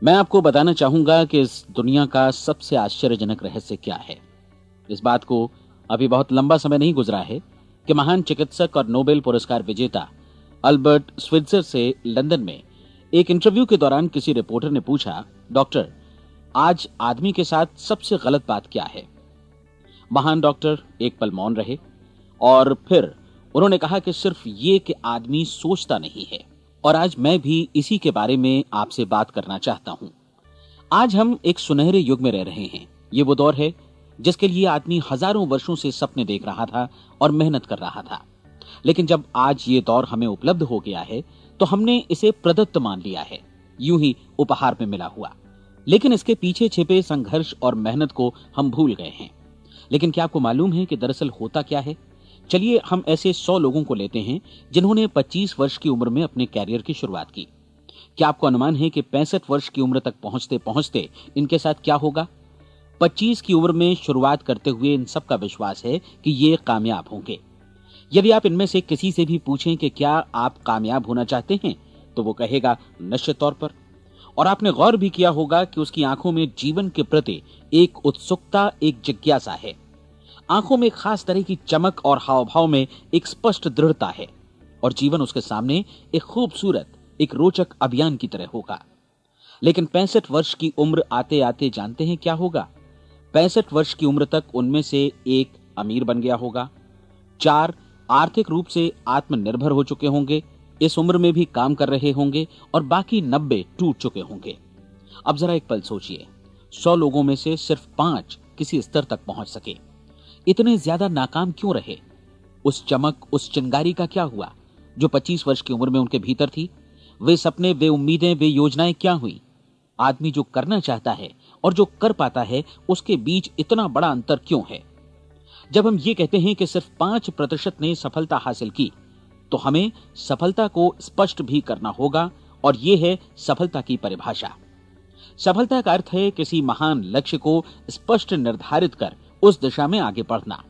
मैं आपको बताना चाहूंगा कि इस दुनिया का सबसे आश्चर्यजनक रहस्य क्या है। इस बात को अभी बहुत लंबा समय नहीं गुजरा है कि महान चिकित्सक और नोबेल पुरस्कार विजेता अल्बर्ट स्विट्जर से लंदन में एक इंटरव्यू के दौरान किसी रिपोर्टर ने पूछा, डॉक्टर, आज आदमी के साथ सबसे गलत बात क्या है। महान डॉक्टर एक पल मौन रहे और फिर उन्होंने कहा कि सिर्फ ये कि आदमी सोचता नहीं है। और आज मैं भी इसी के बारे में आपसे बात करना चाहता हूं। आज हम एक सुनहरे युग में रह रहे हैं। ये वो दौर है जिसके लिए आदमी हजारों वर्षों से सपने देख रहा था और मेहनत कर रहा था। लेकिन जब आज ये दौर हमें उपलब्ध हो गया है तो हमने इसे प्रदत्त मान लिया है, यूं ही उपहार में मिला हुआ। लेकिन इसके पीछे छिपे संघर्ष और मेहनत को हम भूल गए हैं। लेकिन क्या आपको मालूम है कि दरअसल होता क्या है? चलिए हम ऐसे 100 लोगों को लेते हैं जिन्होंने 25 वर्ष की उम्र में अपने कैरियर की शुरुआत की। क्या आपको अनुमान है कि 65 वर्ष की उम्र तक पहुंचते पहुंचते इनके साथ क्या होगा? 25 की उम्र में शुरुआत करते हुए इन सब का विश्वास है कि ये कामयाब होंगे। यदि आप इनमें से किसी से भी पूछें कि क्या आप कामयाब होना चाहते हैं, तो वो कहेगा निश्चित तौर पर। और आपने गौर भी किया होगा कि उसकी आंखों में जीवन के प्रति एक उत्सुकता, एक जिज्ञासा है। आंखों में खास तरह की चमक और हाव भाव में एक स्पष्ट दृढ़ता है और जीवन उसके सामने एक खूबसूरत, एक रोचक अभियान की तरह होगा। लेकिन 65 वर्ष की उम्र आते आते जानते हैं क्या होगा? 65 वर्ष की उम्र तक उनमें से एक अमीर बन गया होगा, 4 आर्थिक रूप से आत्मनिर्भर हो चुके होंगे, इस उम्र में भी काम कर रहे होंगे और बाकी 90 टूट चुके होंगे। अब जरा एक पल सोचिए, 100 लोगों में से सिर्फ 5 किसी स्तर तक पहुंच सके। इतने ज्यादा नाकाम क्यों रहे? उस चमक, उस चिंगारी का क्या हुआ जो 25 वर्ष की उम्र में उनके भीतर थी? वे सपने, वे उम्मीदें, वे योजनाएं क्या हुई? आदमी जो करना चाहता है और जो कर पाता है, उसके बीच इतना बड़ा अंतर क्यों है? जब हम ये कहते हैं कि सिर्फ 5% ने सफलता हासिल की, तो हमें सफलता को स्पष्ट भी करना होगा। और यह है सफलता की परिभाषा। सफलता का अर्थ है किसी महान लक्ष्य को स्पष्ट निर्धारित कर उस दिशा में आगे बढ़ना।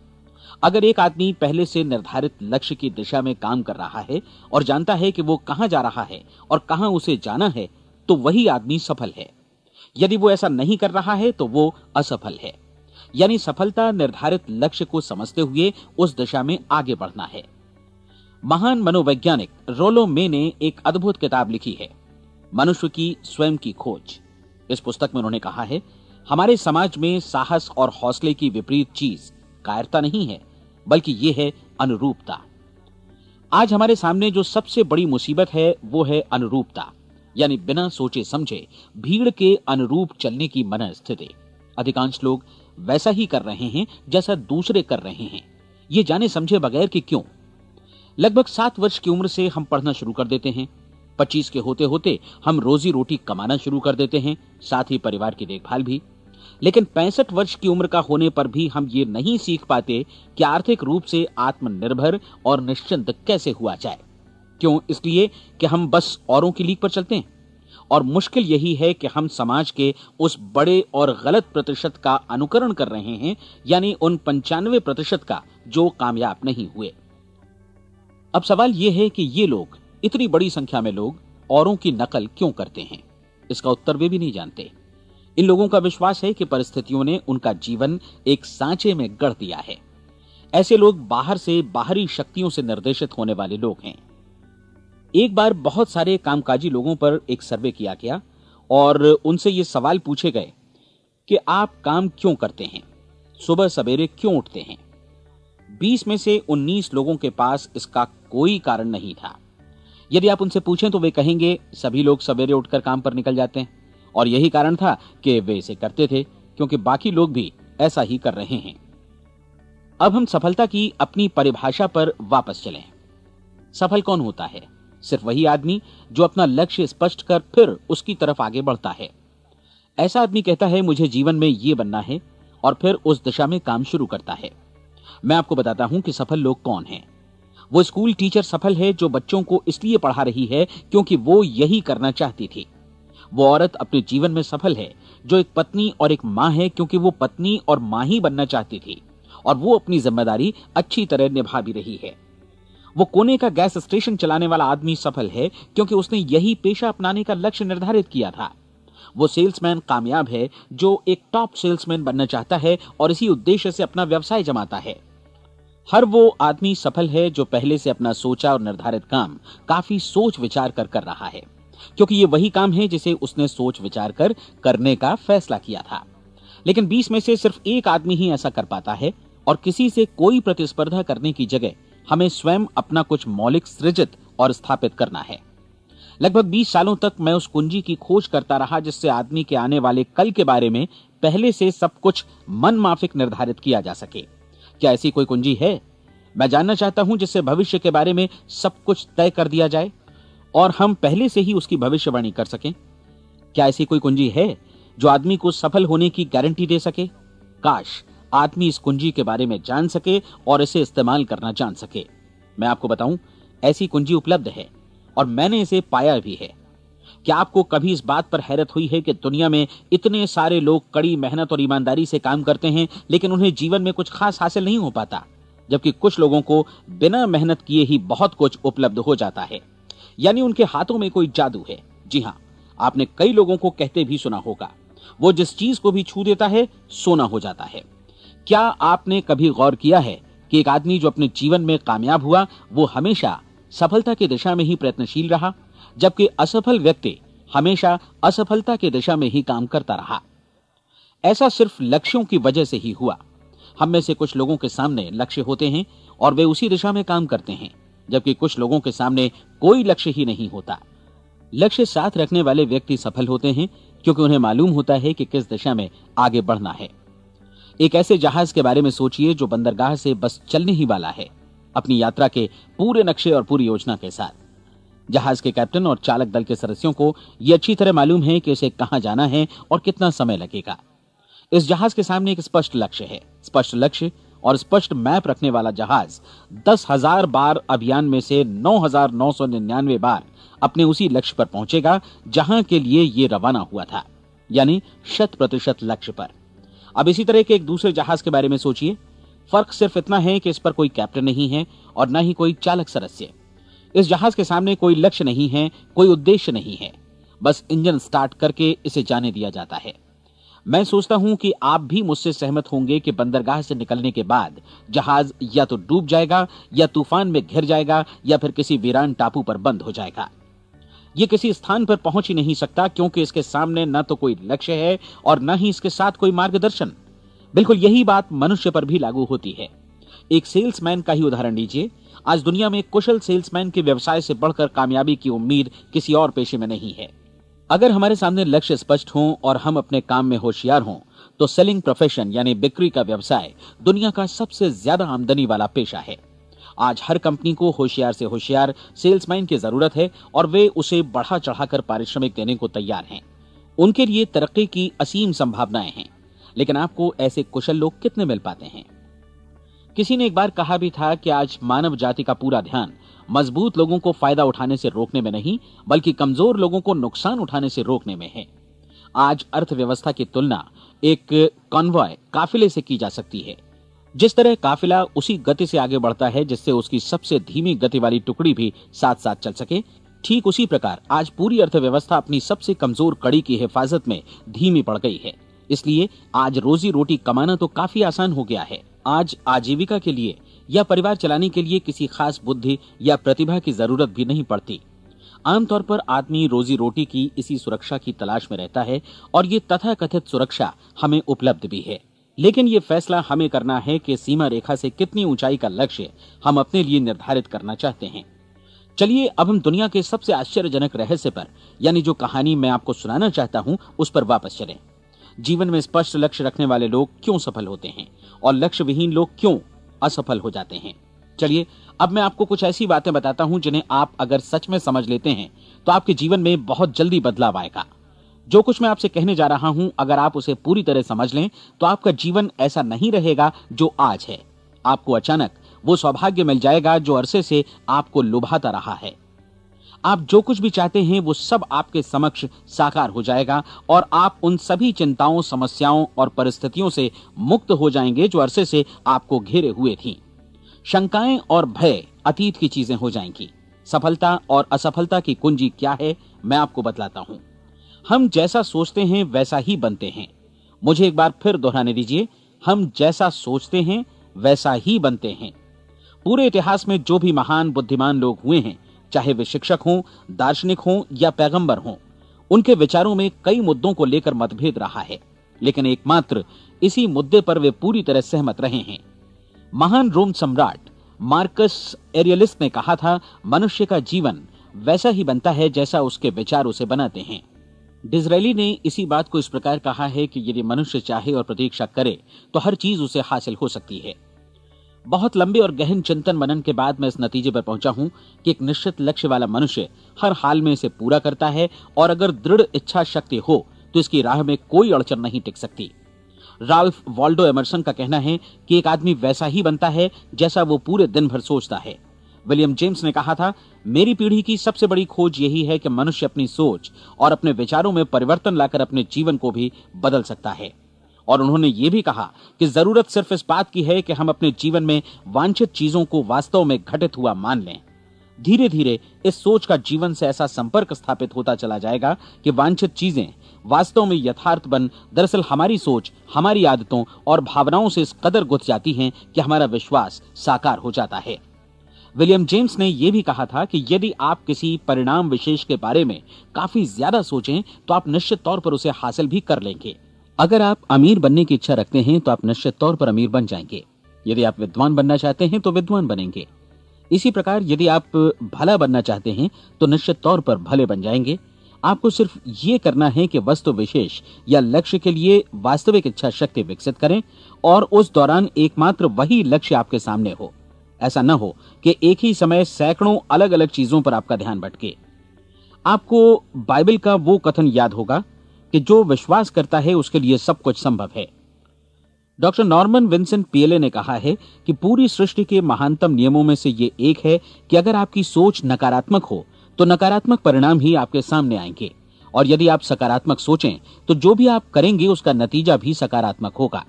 अगर एक आदमी पहले से निर्धारित लक्ष्य की दिशा में काम कर रहा है और जानता है कि वो कहां जा रहा है और कहां उसे जाना है, तो वही आदमी सफल है। यदि वो ऐसा नहीं कर रहा है तो वो असफल है। यानी सफलता निर्धारित लक्ष्य को समझते हुए उस दिशा में आगे बढ़ना है। महान मनोवैज्ञानिक रोलो मे ने एक अद्भुत किताब लिखी है, मनुष्य की स्वयं की खोज। इस पुस्तक में उन्होंने कहा है, हमारे समाज में साहस और हौसले की विपरीत चीज कायरता नहीं है, बल्कि यह है अनुरूपता। आज हमारे सामने जो सबसे बड़ी मुसीबत है वो है अनुरूपता, यानी बिना सोचे समझे भीड़ के अनुरूप चलने की मनस्थिति। अधिकांश लोग वैसा ही कर रहे हैं जैसा दूसरे कर रहे हैं, ये जाने समझे बगैर कि क्यों। लगभग 7 वर्ष की उम्र से हम पढ़ना शुरू कर देते हैं। 25 के होते होते हम रोजी रोटी कमाना शुरू कर देते हैं, साथ ही परिवार की देखभाल भी। लेकिन 65 वर्ष की उम्र का होने पर भी हम ये नहीं सीख पाते कि आर्थिक रूप से आत्मनिर्भर और निश्चिंत कैसे हुआ जाए। क्यों? इसलिए कि हम बस औरों की लीक पर चलते हैं। और मुश्किल यही है कि हम समाज के उस बड़े और गलत प्रतिशत का अनुकरण कर रहे हैं, यानी उन 95% का जो कामयाब नहीं हुए। अब सवाल यह है कि ये लोग, इतनी बड़ी संख्या में लोग, औरों की नकल क्यों करते हैं? इसका उत्तर वे भी नहीं जानते। इन लोगों का विश्वास है कि परिस्थितियों ने उनका जीवन एक सांचे में गढ़ दिया है। ऐसे लोग बाहर से बाहरी शक्तियों से निर्देशित होने वाले लोग हैं। एक बार बहुत सारे कामकाजी लोगों पर एक सर्वे किया गया और उनसे ये सवाल पूछे गए कि आप काम क्यों करते हैं, सुबह सवेरे क्यों उठते हैं। 20 में से 19 लोगों के पास इसका कोई कारण नहीं था। यदि आप उनसे पूछें तो वे कहेंगे सभी लोग सवेरे उठकर काम पर निकल जाते हैं और यही कारण था कि वे इसे करते थे क्योंकि बाकी लोग भी ऐसा ही कर रहे हैं। अब हम सफलता की अपनी परिभाषा पर वापस चलें। सफल कौन होता है? सिर्फ वही आदमी जो अपना लक्ष्य स्पष्ट कर फिर उसकी तरफ आगे बढ़ता है। ऐसा आदमी कहता है मुझे जीवन में ये बनना है और फिर उस दिशा में काम शुरू करता है। मैं आपको बताता हूं कि सफल लोग कौन हैं। वो स्कूल टीचर सफल है जो बच्चों को इसलिए पढ़ा रही है क्योंकि वो यही करना चाहती थी। वो औरत अपने जीवन में सफल है जो एक पत्नी और एक मां है क्योंकि वो पत्नी और मां ही बनना चाहती थी और वो अपनी जिम्मेदारी अच्छी तरह निभा भी रही है। वो कोने का गैस स्टेशन चलाने वाला आदमी सफल है क्योंकि उसने यही पेशा अपनाने का लक्ष्य निर्धारित किया था। वो सेल्समैन कामयाब है जो एक टॉप सेल्समैन बनना चाहता है और इसी उद्देश्य से अपना व्यवसाय जमाता है। हर वो आदमी सफल है जो पहले से अपना सोचा और निर्धारित काम काफी सोच विचार कर रहा है, क्योंकि ये वही काम है जिसे उसने सोच विचार कर करने का फैसला किया था। लेकिन 20 में से सिर्फ एक आदमी ही ऐसा कर पाता है, और किसी से कोई प्रतिस्पर्धा करने की जगह हमें स्वयं अपना कुछ मौलिक सृजित और स्थापित करना है। लगभग 20 सालों तक मैं उस कुंजी की खोज करता रहा जिससे आदमी के आने वाले कल के बारे में पहले से सब कुछ मन माफिक निर्धारित किया जा सके। क्या ऐसी कोई कुंजी है? मैं जानना चाहता हूं जिससे भविष्य के बारे में सब कुछ तय कर दिया जाए और हम पहले से ही उसकी भविष्यवाणी कर सकें। क्या ऐसी कोई कुंजी है जो आदमी को सफल होने की गारंटी दे सके? काश आदमी इस कुंजी के बारे में जान सके और इसे इस्तेमाल करना जान सके। मैं आपको बताऊं, ऐसी कुंजी उपलब्ध है और मैंने इसे पाया भी है। क्या आपको कभी इस बात पर हैरत हुई है कि दुनिया में इतने सारे लोग कड़ी मेहनत और ईमानदारी से काम करते हैं, लेकिन उन्हें जीवन में कुछ खास हासिल नहीं हो पाता, जबकि कुछ लोगों को बिना मेहनत किए ही बहुत कुछ उपलब्ध हो जाता है। यानी उनके हाथों में कोई जादू है। जी हां, आपने कई लोगों को कहते भी सुना होगा, वो जिस चीज को भी छू देता है सोना हो जाता है। क्या आपने कभी गौर किया है कि एक आदमी जो अपने जीवन में कामयाब हुआ वो हमेशा सफलता की दिशा में ही प्रयत्नशील रहा, जबकि असफल व्यक्ति हमेशा असफलता की दिशा में ही काम करता रहा? ऐसा सिर्फ लक्ष्यों की वजह से ही हुआ। हम में से कुछ लोगों के सामने लक्ष्य होते हैं और वे उसी दिशा में काम करते हैं, जबकि कुछ लोगों के सामने कोई लक्ष्य ही नहीं होता। लक्ष्य साथ रखने वाले व्यक्ति सफल होते हैं क्योंकि उन्हें मालूम होता है कि किस दिशा में आगे बढ़ना है। एक ऐसे जहाज के बारे में सोचिए जो बंदरगाह से बस चलने ही वाला है, अपनी यात्रा के पूरे नक्शे और पूरी योजना के साथ। जहाज के कैप्टन और चालक दल के सदस्यों को यह अच्छी तरह मालूम है कि उसे कहां जाना है और कितना समय लगेगा। इस जहाज के सामने एक स्पष्ट लक्ष्य है। स्पष्ट लक्ष्य और स्पष्ट मैप रखने वाला जहाज 10,000 बार अभियान में से 9,999 बार अपने उसी लक्ष्य पर पहुंचेगा जहां के लिए ये रवाना हुआ था, यानी 100% लक्ष्य पर। अब इसी तरह के एक दूसरे जहाज के बारे में सोचिए। फर्क सिर्फ इतना है कि इस पर कोई कैप्टन नहीं है और न ही कोई चालक सदस्य। इस जहाज के सामने कोई लक्ष्य नहीं है, कोई उद्देश्य नहीं है, बस इंजन स्टार्ट करके इसे जाने दिया जाता है। मैं सोचता हूं कि आप भी मुझसे सहमत होंगे कि बंदरगाह से निकलने के बाद जहाज या तो डूब जाएगा या तूफान में घिर जाएगा या फिर किसी वीरान टापू पर बंद हो जाएगा। ये किसी स्थान पर पहुंच ही नहीं सकता क्योंकि इसके सामने न तो कोई लक्ष्य है और न ही इसके साथ कोई मार्गदर्शन। बिल्कुल यही बात मनुष्य पर भी लागू होती है। एक सेल्समैन का ही उदाहरण लीजिए। आज दुनिया में कुशल सेल्समैन के व्यवसाय से बढ़कर कामयाबी की उम्मीद किसी और पेशे में नहीं है। अगर हमारे सामने लक्ष्य स्पष्ट हों और हम अपने काम में होशियार हों तो सेलिंग प्रोफेशन यानी बिक्री का व्यवसाय दुनिया का सबसे ज्यादा आमदनी वाला पेशा है। आज हर कंपनी को होशियार से होशियार सेल्समैन की जरूरत है और वे उसे बढ़ा चढ़ाकर पारिश्रमिक देने को तैयार हैं। उनके लिए तरक्की की असीम संभावनाएं हैं, लेकिन आपको ऐसे कुशल लोग कितने मिल पाते हैं? किसी ने एक बार कहा भी था कि आज मानव जाति का पूरा ध्यान मजबूत लोगों को फायदा उठाने से रोकने में नहीं, बल्कि कमजोर लोगों को नुकसान उठाने से रोकने में है। आज अर्थव्यवस्था की तुलना एक कॉन्वॉय काफिले से की जा सकती है। जिस तरह काफिला उसी गति से आगे बढ़ता है जिससे उसकी सबसे धीमी गति वाली टुकड़ी भी साथ साथ चल सके, ठीक उसी प्रकार आज पूरी अर्थव्यवस्था अपनी सबसे कमजोर कड़ी की हिफाजत में धीमी पड़ गई है। इसलिए आज रोजी रोटी कमाना तो काफी आसान हो गया है। आज आजीविका के लिए या परिवार चलाने के लिए किसी खास बुद्धि या प्रतिभा की जरूरत भी नहीं पड़ती। आमतौर पर आदमी रोजी रोटी की इसी सुरक्षा की तलाश में रहता है और ये तथाकथित सुरक्षा हमें उपलब्ध भी है। लेकिन ये फैसला हमें करना है कि सीमा रेखा से कितनी ऊंचाई का लक्ष्य हम अपने लिए निर्धारित करना चाहते हैं। चलिए अब हम दुनिया के सबसे आश्चर्यजनक रहस्य पर, यानी जो कहानी मैं आपको सुनाना चाहता हूं, उस पर वापस चलें। जीवन में स्पष्ट लक्ष्य रखने वाले लोग क्यों सफल होते हैं और लक्ष्य विहीन लोग क्यों असफल हो जाते हैं? चलिए अब मैं आपको कुछ ऐसी बातें बताता हूं जिन्हें आप अगर सच में समझ लेते हैं तो आपके जीवन में बहुत जल्दी बदलाव आएगा। जो कुछ मैं आपसे कहने जा रहा हूं, अगर आप उसे पूरी तरह समझ लें तो आपका जीवन ऐसा नहीं रहेगा जो आज है। आपको अचानक वो सौभाग्य मिल जाएगा जो अरसे से आपको लुभाता रहा है। आप जो कुछ भी चाहते हैं वो सब आपके समक्ष साकार हो जाएगा और आप उन सभी चिंताओं, समस्याओं और परिस्थितियों से मुक्त हो जाएंगे जो अरसे से आपको घेरे हुए थीं। शंकाएं और भय अतीत की चीजें हो जाएंगी। सफलता और असफलता की कुंजी क्या है, मैं आपको बतलाता हूं। हम जैसा सोचते हैं वैसा ही बनते हैं। मुझे एक बार फिर दोहराने दीजिए, हम जैसा सोचते हैं वैसा ही बनते हैं। पूरे इतिहास में जो भी महान बुद्धिमान लोग हुए हैं, चाहे वे शिक्षक हों, दार्शनिक हों या पैगंबर हों, उनके विचारों में कई मुद्दों को लेकर मतभेद रहा है, लेकिन एकमात्र इसी मुद्दे पर वे पूरी तरह सहमत रहे हैं। महान रोम सम्राट मार्कस एरियलिस ने कहा था, मनुष्य का जीवन वैसा ही बनता है जैसा उसके विचार उसे बनाते हैं। डिज़रायली ने इसी बात को इस प्रकार कहा है कि यदि मनुष्य चाहे और प्रतीक्षा करे तो हर चीज उसे हासिल हो सकती है। बहुत लंबे और गहन चिंतन मनन के बाद मैं इस नतीजे पर पहुंचा हूं कि एक निश्चित लक्ष्य वाला मनुष्य हर हाल में इसे पूरा करता है, और अगर दृढ़ इच्छा शक्ति हो तो इसकी राह में कोई अड़चन नहीं टिक सकती। राल्फ वॉल्डो एमर्सन का कहना है कि एक आदमी वैसा ही बनता है जैसा वो पूरे दिन भर सोचता है। विलियम जेम्स ने कहा था, मेरी पीढ़ी की सबसे बड़ी खोज यही है कि मनुष्य अपनी सोच और अपने विचारों में परिवर्तन लाकर अपने जीवन को भी बदल सकता है। और उन्होंने ये भी कहा कि जरूरत सिर्फ इस बात की है कि हम अपने जीवन में वांछित चीजों को वास्तव में घटित हुआ मान लें। धीरे धीरे इस सोच का जीवन से ऐसा संपर्क स्थापित होता चला जाएगा कि वांछित चीजें वास्तव में यथार्थ बन दरअसल हमारी सोच, हमारी आदतों और भावनाओं से इस कदर गुथ जाती हैं कि हमारा विश्वास साकार हो जाता है। विलियम जेम्स ने यह भी कहा था कि यदि आप किसी परिणाम विशेष के बारे में काफी ज्यादा सोचें तो आप निश्चित तौर पर उसे हासिल भी कर लेंगे। अगर आप अमीर बनने की इच्छा रखते हैं तो आप निश्चित तौर पर अमीर बन जाएंगे। यदि आप विद्वान बनना चाहते हैं तो विद्वान बनेंगे। इसी प्रकार यदि आप भला बनना चाहते हैं तो निश्चित तौर पर भले बन जाएंगे। आपको सिर्फ ये करना है कि वस्तु विशेष या लक्ष्य के लिए वास्तविक इच्छा शक्ति विकसित करें, और उस दौरान एकमात्र वही लक्ष्य आपके सामने हो। ऐसा न हो कि एक ही समय सैकड़ों अलग अलग चीजों पर आपका ध्यान भटके। आपको बाइबल का वो कथन याद होगा कि जो विश्वास करता है उसके लिए सब कुछ संभव है। डॉक्टर नॉर्मन विंसेंट पीएले ने कहा है कि पूरी सृष्टि के महानतम नियमों में से ये एक है कि अगर आपकी सोच नकारात्मक हो तो नकारात्मक परिणाम ही आपके सामने आएंगे, और यदि आप सकारात्मक सोचें तो जो भी आप करेंगे उसका नतीजा भी सकारात्मक होगा।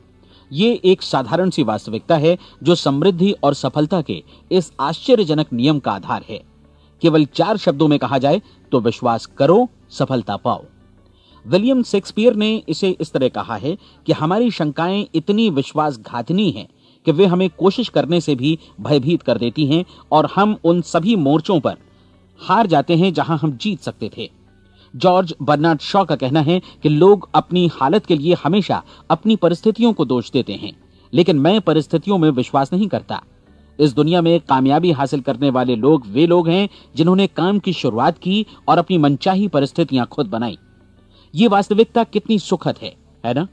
ये एक साधारण सी वास्तविकता है जो समृद्धि और सफलता के इस आश्चर्यजनक नियम का आधार है। केवल 4 शब्दों में कहा जाए तो विश्वास करो, सफलता पाओ। विलियम शेक्सपियर ने इसे इस तरह कहा है कि हमारी शंकाएं इतनी विश्वासघातिनी हैं कि वे हमें कोशिश करने से भी भयभीत कर देती हैं, और हम उन सभी मोर्चों पर हार जाते हैं जहां हम जीत सकते थे। जॉर्ज बर्नार्ड शॉ का कहना है कि लोग अपनी हालत के लिए हमेशा अपनी परिस्थितियों को दोष देते हैं, लेकिन मैं परिस्थितियों में विश्वास नहीं करता। इस दुनिया में कामयाबी हासिल करने वाले लोग वे लोग हैं जिन्होंने काम की शुरुआत की और अपनी मनचाही परिस्थितियां खुद बनाई। ये वास्तविकता कितनी सुखद है ना?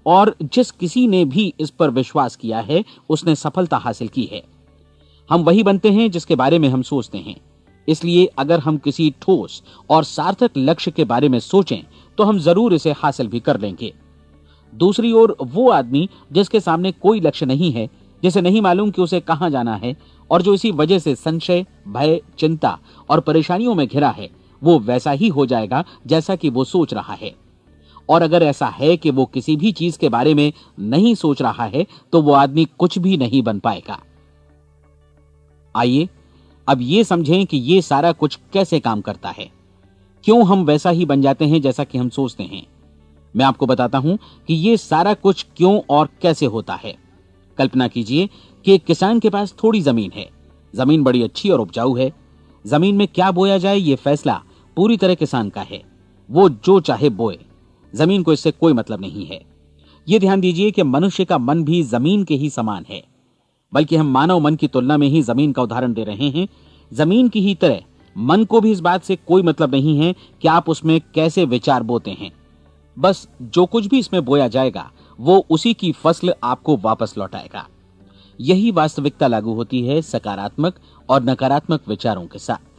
और जिस किसी ने भी इस पर विश्वास किया है उसने सफलता हासिल की है। हम वही बनते हैं जिसके बारे में हम सोचते हैं। इसलिए अगर हम किसी ठोस और सार्थक लक्ष्य के बारे में सोचें तो हम जरूर इसे हासिल भी कर लेंगे। दूसरी ओर वो आदमी जिसके सामने कोई लक्ष्य नहीं है, जिसे नहीं मालूम कि उसे कहां जाना है, और जो इसी वजह से संशय, भय, चिंता और परेशानियों में घिरा है, वो वैसा ही हो जाएगा जैसा कि वो सोच रहा है। और अगर ऐसा है कि वो किसी भी चीज के बारे में नहीं सोच रहा है तो वो आदमी कुछ भी नहीं बन पाएगा। आइए अब ये समझें कि ये सारा कुछ कैसे काम करता है, क्यों हम वैसा ही बन जाते हैं जैसा कि हम सोचते हैं। मैं आपको बताता हूं कि ये सारा कुछ क्यों और कैसे होता है। कल्पना कीजिए कि एक किसान के पास थोड़ी जमीन है। जमीन बड़ी अच्छी और उपजाऊ है। जमीन में क्या बोया जाए ये फैसला पूरी तरह किसान का है। वो जो चाहे बोए, जमीन को इससे कोई मतलब नहीं है। ये ध्यान दीजिए कि मनुष्य का मन भी जमीन के ही समान है, बल्कि हम मानव मन की तुलना में ही जमीन का उदाहरण दे रहे हैं। जमीन की ही तरह मन को भी इस बात से कोई मतलब नहीं है कि आप उसमें कैसे विचार बोते हैं। बस जो कुछ भी इसमें बोया जाएगा वो उसी की फसल आपको वापस लौटाएगा। यही वास्तविकता लागू होती है सकारात्मक और नकारात्मक विचारों के साथ।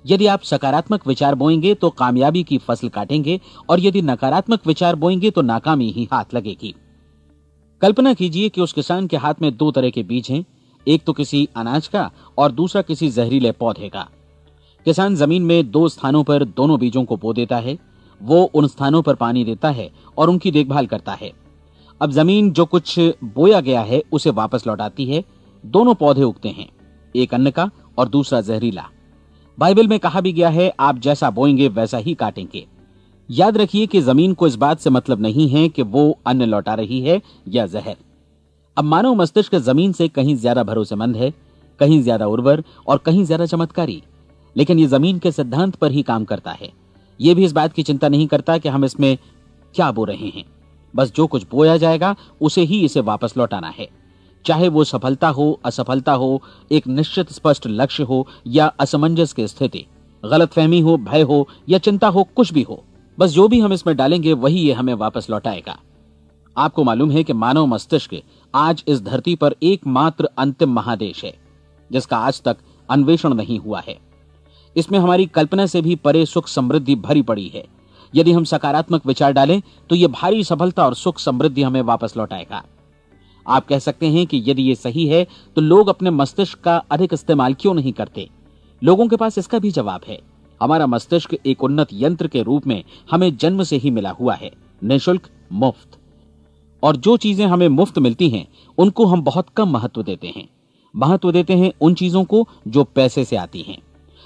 यदि आप सकारात्मक विचार बोएंगे तो कामयाबी की फसल काटेंगे, और यदि नकारात्मक विचार बोएंगे तो नाकामी ही हाथ लगेगी। कल्पना कीजिए कि उस किसान के हाथ में 2 तरह के बीज हैं, एक तो किसी अनाज का और दूसरा किसी जहरीले पौधे का। किसान जमीन में 2 स्थानों पर दोनों बीजों को बो देता है। वो उन स्थानों पर पानी देता है और उनकी देखभाल करता है। अब जमीन जो कुछ बोया गया है उसे वापस लौटाती है। दोनों पौधे उगते हैं, एक अन्न का और दूसरा जहरीला। बाइबल में कहा भी गया है, आप जैसा बोएंगे वैसा ही काटेंगे। याद रखिए कि जमीन को इस बात से मतलब नहीं है कि वो अन्न लौटा रही है या जहर। अब मानव मस्तिष्क जमीन से कहीं ज्यादा भरोसेमंद है, कहीं ज्यादा उर्वर और कहीं ज्यादा चमत्कारी, लेकिन ये जमीन के सिद्धांत पर ही काम करता है। ये भी इस बात की चिंता नहीं करता कि हम इसमें क्या बो रहे हैं। बस जो कुछ बोया जाएगा उसे ही इसे वापस लौटाना है, चाहे वो सफलता हो, असफलता हो, एक निश्चित स्पष्ट लक्ष्य हो या असमंजस की स्थिति, गलतफहमी हो, भय हो या चिंता हो, कुछ भी हो। बस जो भी हम इसमें डालेंगे वही ये हमें वापस लौटाएगा। आपको मालूम है कि मानव मस्तिष्क आज इस धरती पर एकमात्र अंतिम महादेश है जिसका आज तक अन्वेषण नहीं हुआ है। इसमें हमारी कल्पना से भी परे सुख समृद्धि भरी पड़ी है। यदि हम सकारात्मक विचार डालें तो यह भारी सफलता और सुख समृद्धि हमें वापस लौटाएगा। आप कह सकते हैं कि यदि ये सही है तो लोग अपने मस्तिष्क का अधिक इस्तेमाल क्यों नहीं करते? लोगों के पास इसका भी जवाब है। हमारा मस्तिष्क एक उन्नत यंत्र के रूप में हमें जन्म से ही मिला हुआ है, निःशुल्क, मुफ्त। और जो चीजें हमें मुफ्त मिलती हैं उनको हम बहुत कम महत्व देते हैं। महत्व देते हैं उन चीजों को जो पैसे से आती हैं,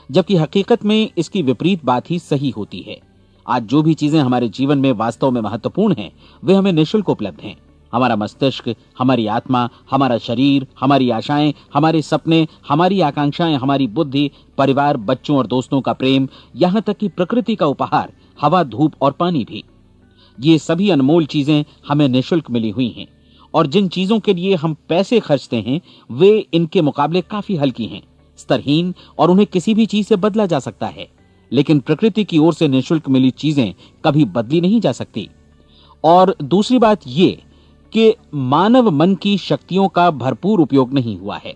जबकि हकीकत में इसकी विपरीत बात ही सही होती है। आज जो भी चीजें हमारे जीवन में वास्तव में महत्वपूर्ण हैं वे हमें निःशुल्क उपलब्ध हैं। हमारा मस्तिष्क, हमारी आत्मा, हमारा शरीर, हमारी आशाएं, हमारे सपने, हमारी आकांक्षाएं, हमारी बुद्धि, परिवार, बच्चों और दोस्तों का प्रेम, यहां तक कि प्रकृति का उपहार, हवा, धूप और पानी भी। ये सभी अनमोल चीजें हमें निःशुल्क मिली हुई हैं, और जिन चीजों के लिए हम पैसे खर्चते हैं वे इनके मुकाबले काफी हल्की हैं, स्तरहीन, और उन्हें किसी भी चीज से बदला जा सकता है। लेकिन प्रकृति की ओर से निःशुल्क मिली चीजें कभी बदली नहीं जा सकती। और दूसरी बात ये कि मानव मन की शक्तियों का भरपूर उपयोग नहीं हुआ है।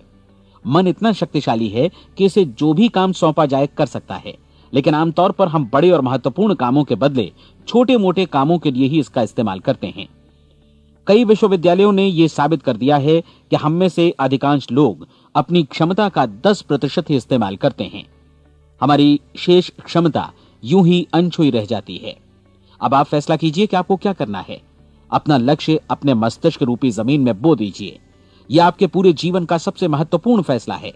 मन इतना शक्तिशाली है कि इसे जो भी काम सौंपा जाए कर सकता है, लेकिन आमतौर पर हम बड़े और महत्वपूर्ण कामों के बदले छोटे मोटे कामों के लिए ही इसका इस्तेमाल करते हैं। कई विश्वविद्यालयों ने यह साबित कर दिया है कि हम में से अधिकांश लोग अपनी क्षमता का 10% ही इस्तेमाल करते हैं। हमारी शेष क्षमता यूं ही अनछुई रह जाती है। अब आप फैसला कीजिए कि आपको क्या करना है। अपना लक्ष्य अपने मस्तिष्क रूपी जमीन में बो दीजिए। यह आपके पूरे जीवन का सबसे महत्वपूर्ण फैसला है।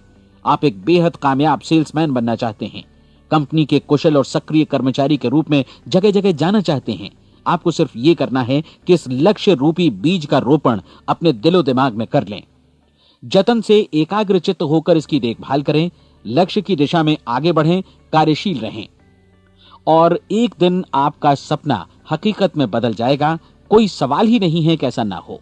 आप एक बेहद कामयाब सेल्समैन बनना चाहते हैं, कंपनी के कुशल और सक्रिय कर्मचारी के रूप में जगह जगह जाना चाहते हैं। आपको सिर्फ ये करना है कि इस लक्ष्य रूपी बीज का रोपण अपने दिलो दिमाग में कर लें। जतन से एकाग्रचित्त होकर इसकी देखभाल करें, लक्ष्य की दिशा में आगे बढ़ें, कार्यशील रहें, और एक दिन आपका सपना हकीकत में बदल जाएगा। कोई सवाल ही नहीं है कि ऐसा ना हो।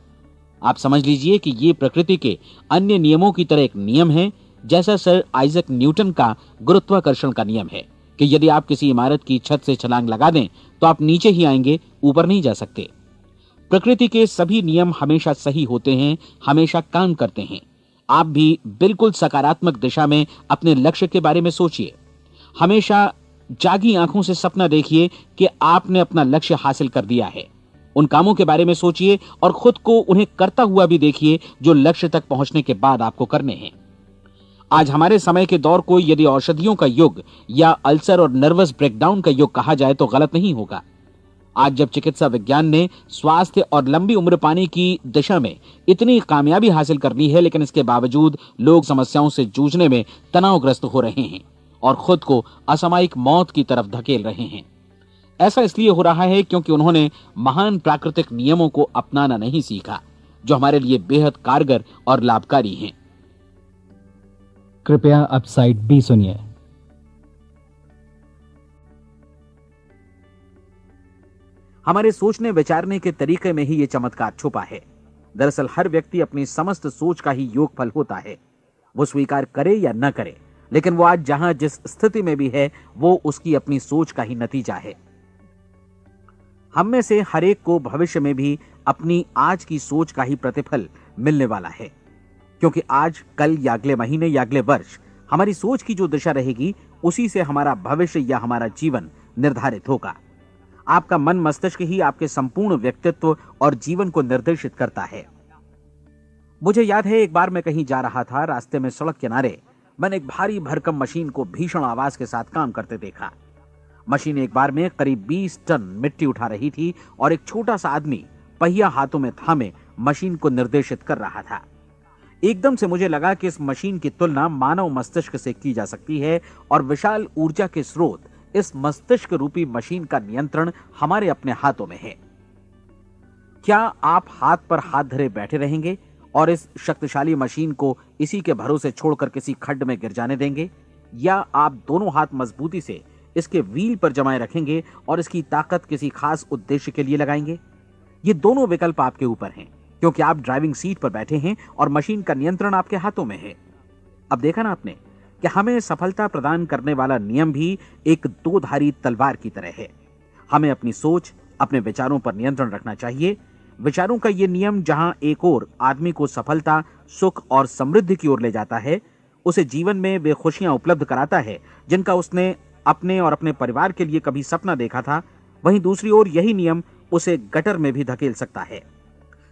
आप समझ लीजिए कि ये प्रकृति के अन्य नियमों की तरह एक नियम है, जैसा सर आइजक न्यूटन का गुरुत्वाकर्षण का नियम है कि यदि आप किसी इमारत की छत से छलांग लगा दें तो आप नीचे ही आएंगे, ऊपर नहीं जा सकते। प्रकृति के सभी नियम हमेशा सही होते हैं, हमेशा काम करते हैं। आप भी बिल्कुल सकारात्मक दिशा में अपने लक्ष्य के बारे में सोचिए। हमेशा जागी आंखों से सपना देखिए कि आपने अपना लक्ष्य हासिल कर दिया है। उन कामों के बारे में सोचिए और खुद को उन्हें करता हुआ भी देखिए जो लक्ष्य तक पहुंचने के बाद आपको करने हैं। आज हमारे समय के दौर को यदि औषधियों का युग या अल्सर और नर्वस ब्रेकडाउन का युग कहा जाए तो गलत नहीं होगा। आज जब चिकित्सा विज्ञान ने स्वास्थ्य और लंबी उम्र पाने की दिशा में इतनी कामयाबी हासिल कर ली है, लेकिन इसके बावजूद लोग समस्याओं से जूझने में तनावग्रस्त हो रहे हैं और खुद को असामयिक मौत की तरफ धकेल रहे हैं। ऐसा इसलिए हो रहा है क्योंकि उन्होंने महान प्राकृतिक नियमों को अपनाना नहीं सीखा, जो हमारे लिए बेहद कारगर और लाभकारी हैं। कृपया अब साइड बी सुनिए। हमारे सोचने विचारने के तरीके में ही ये चमत्कार छुपा है। दरअसल हर व्यक्ति अपनी समस्त सोच का ही योगफल होता है। वो स्वीकार करे या न करे, लेकिन वो आज जहां जिस स्थिति में भी है वो उसकी अपनी सोच का ही नतीजा है। हम में से हर एक को भविष्य में भी अपनी आज की सोच का ही प्रतिफल मिलने वाला है, क्योंकि आज, कल या अगले महीने या अगले वर्ष हमारी सोच की जो दिशा रहेगी उसी से हमारा भविष्य या हमारा जीवन निर्धारित होगा। आपका मन मस्तिष्क ही आपके संपूर्ण व्यक्तित्व और जीवन को निर्देशित करता है। मुझे याद है एक बार मैं कहीं जा रहा था, रास्ते में सड़क किनारे मैंने एक भारी भरकम मशीन को भीषण आवाज के साथ काम करते देखा। मशीन एक बार में करीब 20 टन मिट्टी उठा रही थी और एक छोटा सा आदमी पहिया हाथों में थामे मशीन को निर्देशित कर रहा था। एकदम से मुझे लगा कि इस मशीन की तुलना मानव मस्तिष्क से की जा सकती है और विशाल ऊर्जा के स्रोत इस मस्तिष्क रूपी मशीन का नियंत्रण हमारे अपने हाथों में है। क्या आप हाथ पर हाथ धरे बैठे रहेंगे और इस शक्तिशाली मशीन को इसी के भरोसे छोड़कर किसी खड्ड में गिर जाने देंगे, या आप दोनों हाथ मजबूती से इसके व्हील पर जमाए रखेंगे और इसकी ताकत किसी खास उद्देश्य के लिए लगाएंगे? ये दोनों विकल्प आपके ऊपर हैं, क्योंकि आप ड्राइविंग सीट पर बैठे हैं और मशीन का नियंत्रण आपके हाथों में है। अब देखा ना आपने कि हमें सफलता प्रदान करने वाला नियम भी एक दो-धारी तलवार की तरह है। हमें अपनी सोच, अपने विचारों पर नियंत्रण रखना चाहिए। विचारों का ये नियम जहां एक ओर आदमी को सफलता, सुख और समृद्धि की ओर ले जाता है, उसे जीवन में वे खुशियां उपलब्ध कराता है जिनका उसने अपने और अपने परिवार के लिए कभी सपना देखा था, वहीं दूसरी ओर यही नियम उसे गटर में भी धकेल सकता है।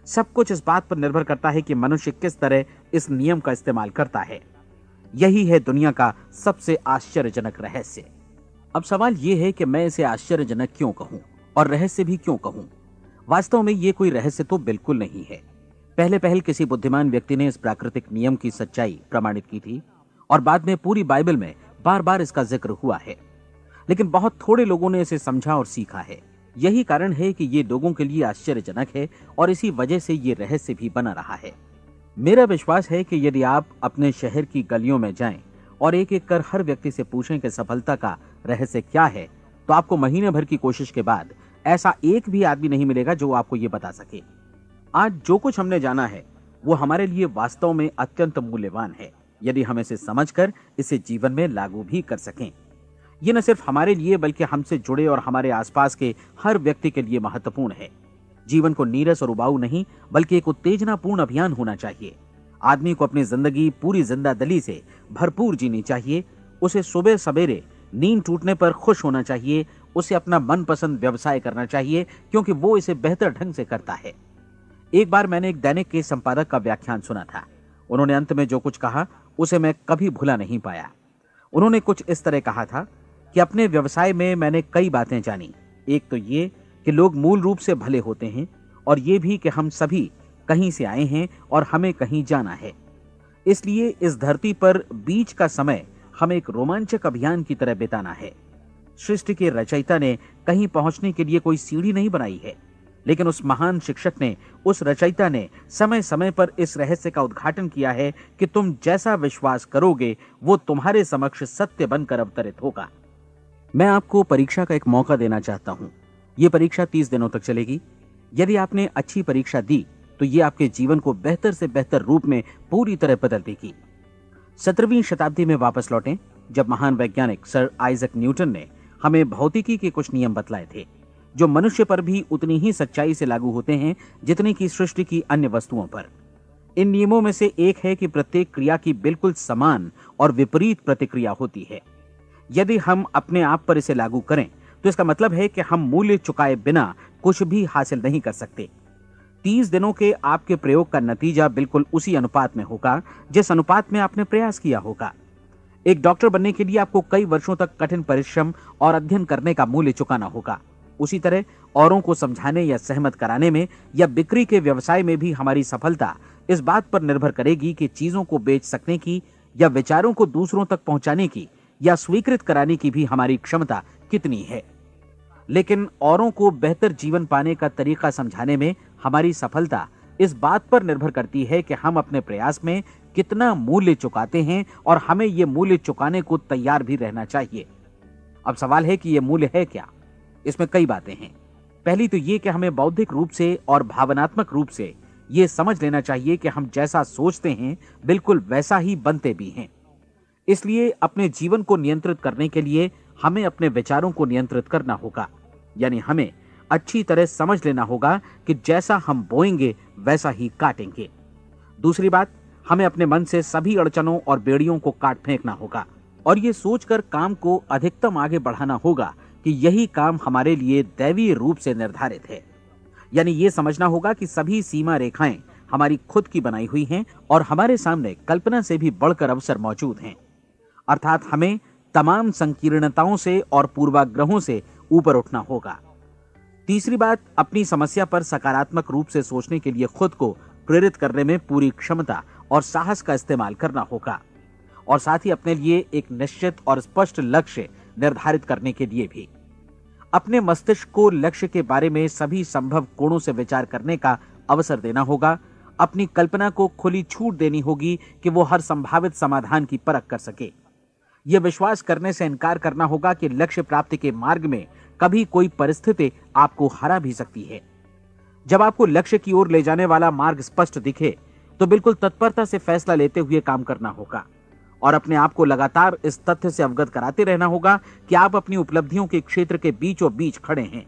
सब कुछ इस बात पर निर्भर करता है कि मनुष्य किस तरह इस नियम का इस्तेमाल करता है। यही है दुनिया का सबसे आश्चर्यजनक रहस्य। अब सवाल यह है कि मैं इसे आश्चर्यजनक क्यों कहूं और रहस्य भी क्यों कहूं? वास्तव में यह कोई रहस्य तो बिल्कुल नहीं है। पहले पहल किसी बुद्धिमान व्यक्ति ने इस प्राकृतिक नियम की सच्चाई प्रमाणित की थी और बाद में पूरी बाइबल में बार बार इसका जिक्र हुआ है, लेकिन बहुत थोड़े लोगों ने इसे समझा और सीखा है। यही कारण है कि ये लोगों के लिए आश्चर्यजनक है और इसी वजह से ये रहस्य भी बना रहा है। मेरा विश्वास है कि यदि आप अपने शहर की गलियों में जाएं और एक एक कर हर व्यक्ति से पूछें कि सफलता का रहस्य क्या है, तो आपको महीने भर की कोशिश के बाद ऐसा एक भी आदमी नहीं मिलेगा जो आपको ये बता सके। आज जो कुछ हमने जाना है वो हमारे लिए वास्तव में अत्यंत मूल्यवान है, यदि हम इसे समझकर इसे जीवन में लागू भी कर सकें। ये न सिर्फ हमारे लिए बल्कि हमसे जुड़े और हमारे आसपास के हर व्यक्ति के लिए महत्वपूर्ण है। जीवन को नीरस और उबाऊ नहीं बल्कि एक उत्तेजनापूर्ण अभियान होना चाहिए। आदमी को अपनी जिंदगी पूरी जिंदादिली से भरपूर जीनी चाहिए। उसे सुबह सवेरे नींद टूटने पर खुश होना चाहिए। उसे अपना मनपसंद व्यवसाय करना चाहिए क्योंकि वो इसे बेहतर ढंग से करता है। एक बार मैंने एक दैनिक के संपादक का व्याख्यान सुना था। उन्होंने अंत में जो कुछ कहा उसे मैं कभी भुला नहीं पाया। उन्होंने कुछ इस तरह कहा था कि अपने व्यवसाय में मैंने कई बातें जानी। एक तो ये कि लोग मूल रूप से भले होते हैं और ये भी कि हम सभी कहीं से आए हैं और हमें कहीं जाना है। इसलिए इस धरती पर बीच का समय हमें एक रोमांचक अभियान की तरह बिताना है। सृष्टि के रचयिता ने कहीं पहुंचने के लिए कोई सीढ़ी नहीं बनाई है, लेकिन उस महान शिक्षक ने, उस रचयिता ने समय समय पर इस रहस्य का उद्घाटन किया है कि तुम जैसा विश्वास करोगे वो तुम्हारे समक्ष सत्य बनकर अवतरित होगा। मैं आपको परीक्षा का एक मौका देना चाहता हूं। यह परीक्षा 30 दिनों तक चलेगी। यदि आपने अच्छी परीक्षा दी तो ये आपके जीवन को बेहतर से बेहतर रूप में पूरी तरह बदल देगी। 17वीं शताब्दी में वापस लौटें, जब महान वैज्ञानिक सर आइजक न्यूटन ने हमें भौतिकी के कुछ नियम बतलाए थे, जो मनुष्य पर भी उतनी ही सच्चाई से लागू होते हैं जितनी की सृष्टि की अन्य वस्तुओं पर। इन नियमों में से एक है कि प्रत्येक क्रिया की बिल्कुल समान और विपरीत प्रतिक्रिया होती है। यदि हम अपने आप पर इसे लागू करें तो इसका मतलब है कि हम मूल्य चुकाए बिना कुछ भी हासिल नहीं कर सकते। 30 दिनों के आपके प्रयोग का नतीजा बिल्कुल उसी अनुपात में होगा जिस अनुपात में आपने प्रयास किया होगा। एक डॉक्टर बनने के लिए आपको कई वर्षों तक कठिन परिश्रम और अध्ययन करने का मूल्य चुकाना होगा। उसी तरह औरों को समझाने या सहमत कराने में या बिक्री के व्यवसाय में भी हमारी सफलता इस बात पर निर्भर करेगी कि चीजों को बेच सकने की या विचारों को दूसरों तक पहुंचाने की या स्वीकृत कराने की भी हमारी क्षमता कितनी है। लेकिन औरों को बेहतर जीवन पाने का तरीका समझाने में हमारी सफलता इस बात पर निर्भर करती है कि हम अपने प्रयास में कितना मूल्य चुकाते हैं और हमें यह मूल्य चुकाने को तैयार भी रहना चाहिए। अब सवाल है कि यह मूल्य है क्या? इसमें कई बातें हैं। पहली तो यह कि हमें बौद्धिक रूप से और भावनात्मक रूप से यह समझ लेना चाहिए कि हम जैसा सोचते हैं बिल्कुल वैसा ही बनते भी हैं। इसलिए अपने जीवन को नियंत्रित करने के लिए हमें अपने विचारों को नियंत्रित करना होगा। यानी हमें अच्छी तरह समझ लेना होगा कि जैसा हम बोएंगे वैसा ही काटेंगे। दूसरी बात, हमें अपने मन से सभी अड़चनों और बेड़ियों को काट फेंकना होगा और ये सोचकर काम को अधिकतम आगे बढ़ाना होगा कि यही काम हमारे लिए दैवीय रूप से निर्धारित है। यानी ये समझना होगा कि सभी सीमा रेखाएं हमारी खुद की बनाई हुई हैं और हमारे सामने कल्पना से भी बढ़कर अवसर मौजूद हैं। अर्थात हमें तमाम संकीर्णताओं से और पूर्वाग्रहों से ऊपर उठना होगा। तीसरी बात, अपनी समस्या पर सकारात्मक रूप से सोचने के लिए खुद को प्रेरित करने में पूरी क्षमता और साहस का इस्तेमाल करना होगा और साथ ही अपने लिए एक निश्चित और स्पष्ट लक्ष्य निर्धारित करने के लिए भी। अपने मस्तिष्क को लक्ष्य के बारे में सभी संभव कोणों से विचार करने का अवसर देना होगा। अपनी कल्पना को खुली छूट देनी होगी कि वो हर संभावित समाधान की परख कर सके। यह विश्वास करने से इनकार करना होगा कि लक्ष्य प्राप्ति के मार्ग में कभी कोई परिस्थिति आपको हरा भी सकती है। जब आपको लक्ष्य की ओर ले जाने वाला मार्ग स्पष्ट दिखे तो बिल्कुल तत्परता से फैसला लेते हुए काम करना होगा और अपने आप को लगातार इस तथ्य से अवगत कराते रहना होगा कि आप अपनी उपलब्धियों के क्षेत्र के बीचों बीच खड़े हैं।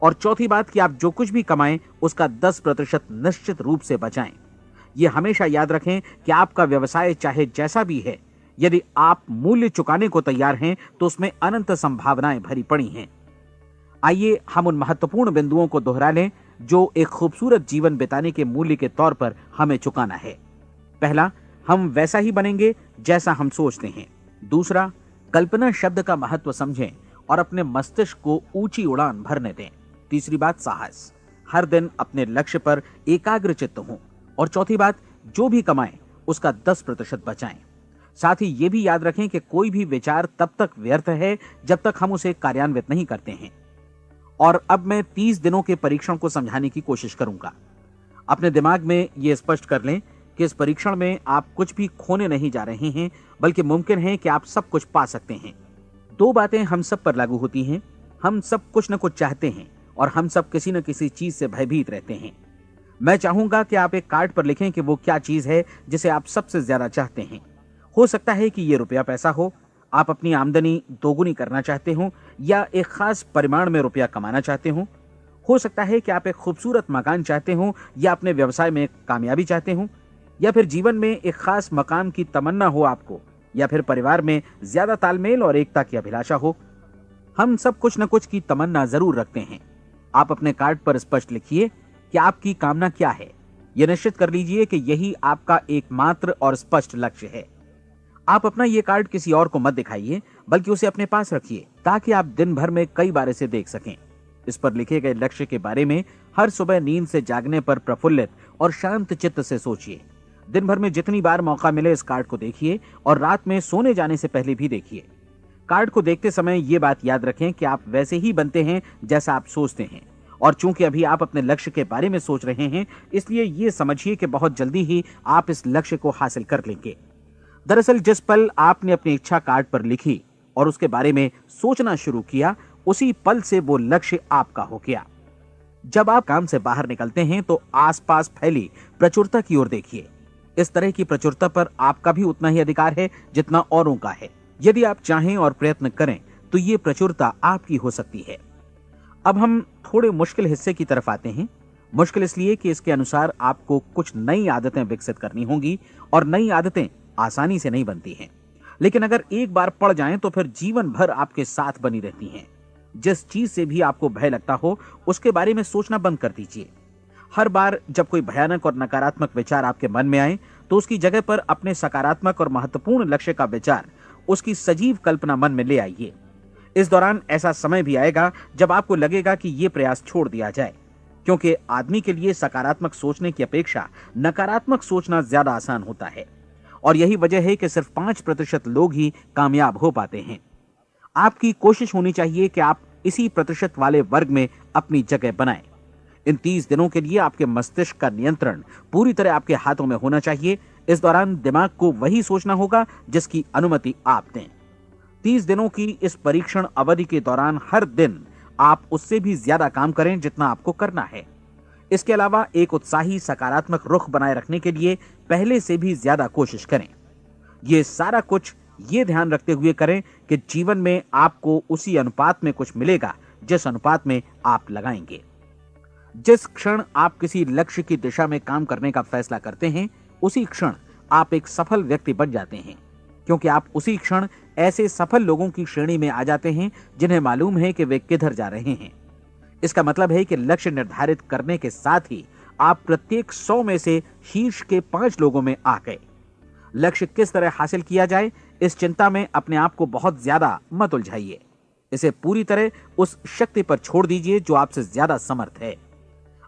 और चौथी बात कि आप जो कुछ भी कमाएं उसका 10% निश्चित रूप से बचाएं। यह हमेशा याद रखें कि आपका व्यवसाय चाहे जैसा भी है, यदि आप मूल्य चुकाने को तैयार हैं तो उसमें अनंत संभावनाएं भरी पड़ी हैं। आइए हम उन महत्वपूर्ण बिंदुओं को दोहरा लें जो एक खूबसूरत जीवन बिताने के मूल्य के तौर पर हमें चुकाना है। पहला, हम वैसा ही बनेंगे जैसा हम सोचते हैं। दूसरा, कल्पना शब्द का महत्व समझें और अपने मस्तिष्क को ऊंची उड़ान भरने दें। तीसरी बात, साहस, हर दिन अपने लक्ष्य पर एकाग्र चित्त हों। और चौथी बात, जो भी कमाएं उसका 10% बचाएं। साथ ही ये भी याद रखें कि कोई भी विचार तब तक व्यर्थ है जब तक हम उसे कार्यान्वित नहीं करते हैं। और अब मैं 30 दिनों के परीक्षण को समझाने की कोशिश करूंगा। अपने दिमाग में यह स्पष्ट कर लें कि इस परीक्षण में आप कुछ भी खोने नहीं जा रहे हैं, बल्कि मुमकिन है कि आप सब कुछ पा सकते हैं। 2 बातें हम सब पर लागू होती हैं। हम सब कुछ न कुछ चाहते हैं और हम सब किसी न किसी चीज से भयभीत रहते हैं। मैं चाहूंगा कि आप एक कार्ड पर लिखें कि वो क्या चीज है जिसे आप सबसे ज्यादा चाहते हैं। हो सकता है कि ये रुपया पैसा हो, आप अपनी आमदनी दोगुनी करना चाहते हो, या एक खास परिमाण में रुपया कमाना चाहते हो सकता है कि आप एक खूबसूरत मकान चाहते हो, या अपने व्यवसाय में कामयाबी चाहते हो, या फिर जीवन में एक खास मकाम की तमन्ना हो आपको, या फिर परिवार में ज्यादा तालमेल और एकता की अभिलाषा हो। हम सब कुछ न कुछ की तमन्ना जरूर रखते हैं। आप अपने कार्ड पर स्पष्ट लिखिए कि आपकी कामना क्या है। यह निश्चित कर लीजिए कि यही आपका एकमात्र और स्पष्ट लक्ष्य है। आप अपना ये कार्ड किसी और को मत दिखाइए, बल्कि उसे अपने पास रखिए ताकि आप दिन भर में कई बार इसे देख सकें। इस पर लिखे गए लक्ष्य के बारे में हर सुबह नींद से जागने पर प्रफुल्लित और शांत चित्त से सोचिए। दिन भर में जितनी बार मौका मिले इस कार्ड को देखिए और रात में सोने जाने से पहले भी देखिए। कार्ड को देखते समय ये बात याद रखें कि आप वैसे ही बनते हैं जैसा आप सोचते हैं। और चूंकि अभी आप अपने लक्ष्य के बारे में सोच रहे हैं, इसलिए ये समझिए कि बहुत जल्दी ही आप इस लक्ष्य को हासिल कर लेंगे। दरअसल जिस पल आपने अपनी इच्छा कार्ड पर लिखी और उसके बारे में सोचना शुरू किया, उसी पल से वो लक्ष्य आपका हो गया। जब आप काम से बाहर निकलते हैं तो आसपास फैली प्रचुरता की ओर देखिए। इस तरह की प्रचुरता पर आपका भी उतना ही अधिकार है जितना औरों का है। यदि आप चाहें और प्रयत्न करें तो ये प्रचुरता आपकी हो सकती है। अब हम थोड़े मुश्किल हिस्से की तरफ आते हैं। मुश्किल इसलिए कि इसके अनुसार आपको कुछ नई आदतें विकसित करनी होंगी और नई आदतें आसानी से नहीं बनती हैं, लेकिन अगर एक बार पड़ जाएं तो फिर जीवन भर आपके साथ बनी रहती हैं। जिस चीज से भी आपको भय लगता हो उसके बारे में सोचना बंद कर दीजिए। हर बार जब कोई भयानक और नकारात्मक विचार आपके मन में आए तो उसकी जगह पर अपने सकारात्मक और महत्वपूर्ण लक्ष्य का विचार, उसकी सजीव कल्पना मन में ले आइए। इस दौरान ऐसा समय भी आएगा जब आपको लगेगा कि ये प्रयास छोड़ दिया जाए, क्योंकि आदमी के लिए सकारात्मक सोचने की अपेक्षा नकारात्मक सोचना ज्यादा आसान होता है। और यही वजह है कि सिर्फ 5% लोग ही कामयाब हो पाते हैं। आपकी कोशिश होनी चाहिए कि आप इसी प्रतिशत वाले वर्ग में अपनी जगह बनाएं। इन 30 दिनों के लिए आपके मस्तिष्क का नियंत्रण पूरी तरह आपके हाथों में होना चाहिए। इस दौरान दिमाग को वही सोचना होगा जिसकी अनुमति आप दें। 30 दिनों की इस परीक्षण अवधि के दौरान हर दिन आप उससे भी ज्यादा काम करें जितना आपको करना है। इसके अलावा एक उत्साही सकारात्मक रुख बनाए रखने के लिए पहले से भी ज्यादा कोशिश करें। ये सारा कुछ ये ध्यान रखते हुए करें कि जीवन में आपको उसी अनुपात में कुछ मिलेगा जिस अनुपात में आप लगाएंगे। जिस क्षण आप किसी लक्ष्य की दिशा में काम करने का फैसला करते हैं, उसी क्षण आप एक सफल व्यक्ति बन जाते हैं, क्योंकि आप उसी क्षण ऐसे सफल लोगों की श्रेणी में आ जाते हैं जिन्हें मालूम है कि वे किधर जा रहे हैं। इसका मतलब है कि लक्ष्य निर्धारित करने के साथ ही आप प्रत्येक 100 में से शीर्ष के 5 लोगों में आ गए। लक्ष्य किस तरह हासिल किया जाए, इस चिंता में अपने आप को बहुत ज्यादा मत उलझाइए। इसे पूरी तरह उस शक्ति पर छोड़ दीजिए जो आपसे ज्यादा समर्थ है।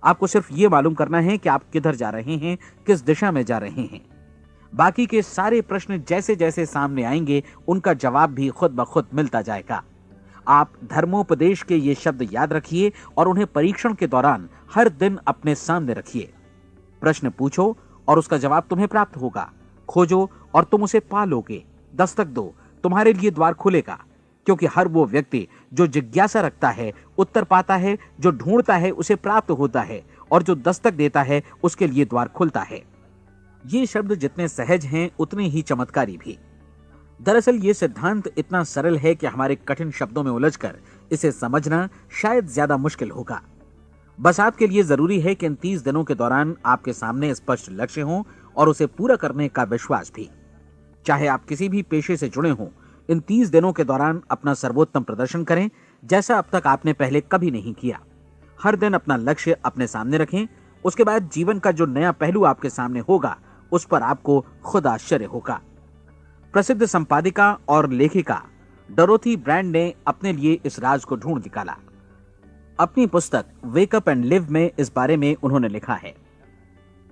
आपको सिर्फ ये मालूम करना है कि आप किधर जा रहे हैं, किस दिशा में जा रहे हैं। बाकी के सारे प्रश्न जैसे जैसे सामने आएंगे उनका जवाब भी खुद ब खुद मिलता जाएगा। आप धर्मोपदेश के ये शब्द याद रखिए और उन्हें परीक्षण के दौरान हर दिन अपने सामने रखिए। प्रश्न पूछो और उसका जवाब तुम्हें प्राप्त होगा। खोजो और तुम उसे पा लोगे। दस्तक दो, तुम्हारे लिए द्वार खुलेगा, क्योंकि हर वो व्यक्ति जो जिज्ञासा रखता है उत्तर पाता है, जो ढूंढता है उसे प्राप्त होता है, और जो दस्तक देता है उसके लिए द्वार खुलता है। ये शब्द जितने सहज हैं उतने ही चमत्कारी भी। दरअसल ये सिद्धांत इतना सरल है कि हमारे कठिन शब्दों में उलझकर इसे समझना शायद ज्यादा मुश्किल होगा। बस आपके लिए जरूरी है कि इन 30 दिनों के दौरान आपके सामने स्पष्ट लक्ष्य हो और उसे पूरा करने का विश्वास भी। चाहे आप किसी भी पेशे से जुड़े हों, इन 30 दिनों के दौरान अपना सर्वोत्तम प्रदर्शन करें, जैसा अब तक आपने पहले कभी नहीं किया। हर दिन अपना लक्ष्य अपने सामने रखें। उसके बाद जीवन का जो नया पहलू आपके सामने होगा उस पर आपको खुद आश्चर्य होगा। प्रसिद्ध संपादिका और लेखिका डोरोथी ब्रैंड ने अपने लिए इस राज को ढूंढ निकाला। अपनी पुस्तक वेक अप एंड लिव में इस बारे में उन्होंने लिखा है।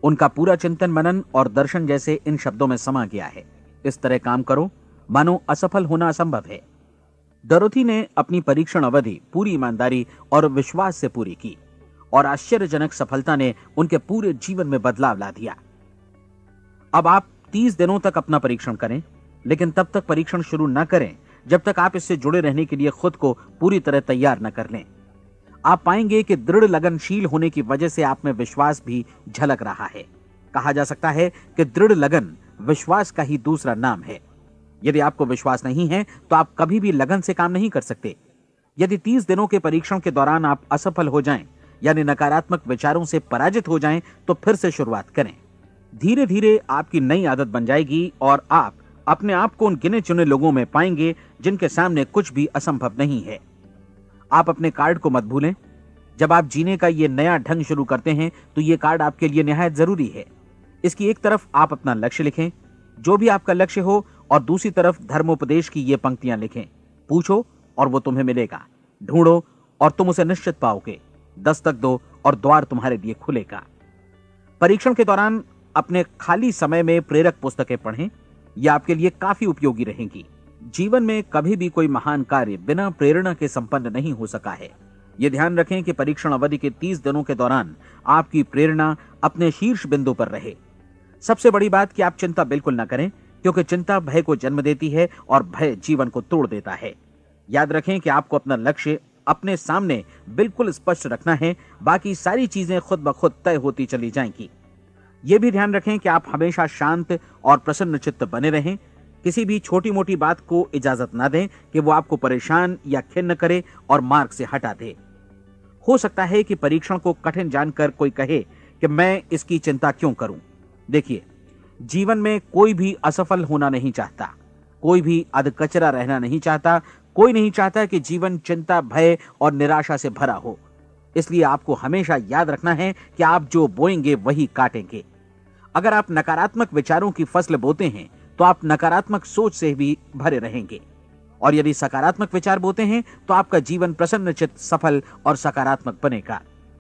उनका पूरा चिंतन मनन और दर्शन जैसे इन शब्दों में समा गया है। इस तरह काम करो मानो असफल होना असंभव है। डोरोथी ने अपनी परीक्षण अवधि पूरी ईमानदारी और विश्वास से पूरी की और आश्चर्यजनक सफलता ने उनके पूरे जीवन में बदलाव ला दिया। अब आप 30 दिनों तक अपना परीक्षण करें, लेकिन तब तक परीक्षण शुरू न करें जब तक आप इससे जुड़े रहने के लिए खुद को पूरी तरह तैयार न कर लें। आप पाएंगे कि दृढ़ लगनशील होने की वजह से आप में विश्वास भी झलक रहा है। कहा जा सकता है कि दृढ़ लगन विश्वास का ही दूसरा नाम है। यदि आपको विश्वास नहीं है तो आप कभी भी लगन से काम नहीं कर सकते। यदि 30 दिनों के परीक्षण के दौरान आप असफल हो जाएं, यानी नकारात्मक विचारों से पराजित हो जाएं, तो फिर से शुरुआत करें। धीरे धीरे आपकी नई आदत बन जाएगी और आप अपने आप को उन गिने चुने लोगों में पाएंगे जिनके सामने कुछ भी असंभव नहीं है। आप अपने कार्ड को मत भूलें। जब आप जीने का ये नया ढंग शुरू करते हैं तो ये कार्ड आपके लिए निहायत जरूरी है। इसकी एक तरफ आप अपना लक्ष्य लिखें, जो भी आपका लक्ष्य हो, और दूसरी तरफ धर्मोपदेश की ये पंक्तियां लिखें। पूछो और वो तुम्हें मिलेगा, ढूंढो और तुम उसे निश्चित पाओगे, दस्तक दो और द्वार तुम्हारे लिए खुलेगा। परीक्षण के दौरान अपने खाली समय में प्रेरक पुस्तकें पढ़ें। यह आपके लिए काफी उपयोगी रहेंगी। जीवन में कभी भी कोई महान कार्य बिना प्रेरणा के संपन्न नहीं हो सका है। यह ध्यान रखें कि परीक्षण अवधि के 30 दिनों के दौरान आपकी प्रेरणा अपने शीर्ष बिंदु पर रहे। सबसे बड़ी बात कि आप चिंता बिल्कुल न करें, क्योंकि चिंता भय को जन्म देती है और भय जीवन को तोड़ देता है। याद रखें कि आपको अपना लक्ष्य अपने सामने बिल्कुल स्पष्ट रखना है, बाकी सारी चीजें खुद ब खुद तय होती चली जाएंगी। यह भी ध्यान रखें कि आप हमेशा शांत और प्रसन्न चित्त बने रहें। किसी भी छोटी मोटी बात को इजाजत ना दें कि वो आपको परेशान या खिन्न करे और मार्ग से हटा दे। हो सकता है कि परीक्षण को कठिन जानकर कोई कहे कि मैं इसकी चिंता क्यों करूं। देखिए, जीवन में कोई भी असफल होना नहीं चाहता, कोई भी अधकचरा रहना नहीं चाहता, कोई नहीं चाहता कि जीवन चिंता, भय और निराशा से भरा हो। इसलिए आपको हमेशा याद रखना है कि आप जो बोएंगे वही काटेंगे। अगर आप नकारात्मक विचारों की फसल बोते हैं तो आप नकारात्मक सोच से भी भरे रहेंगे, और यदि सकारात्मक विचार बोते हैं तो आपका जीवन प्रसन्नचित्त, सफल और सकारात्मक बनेगा।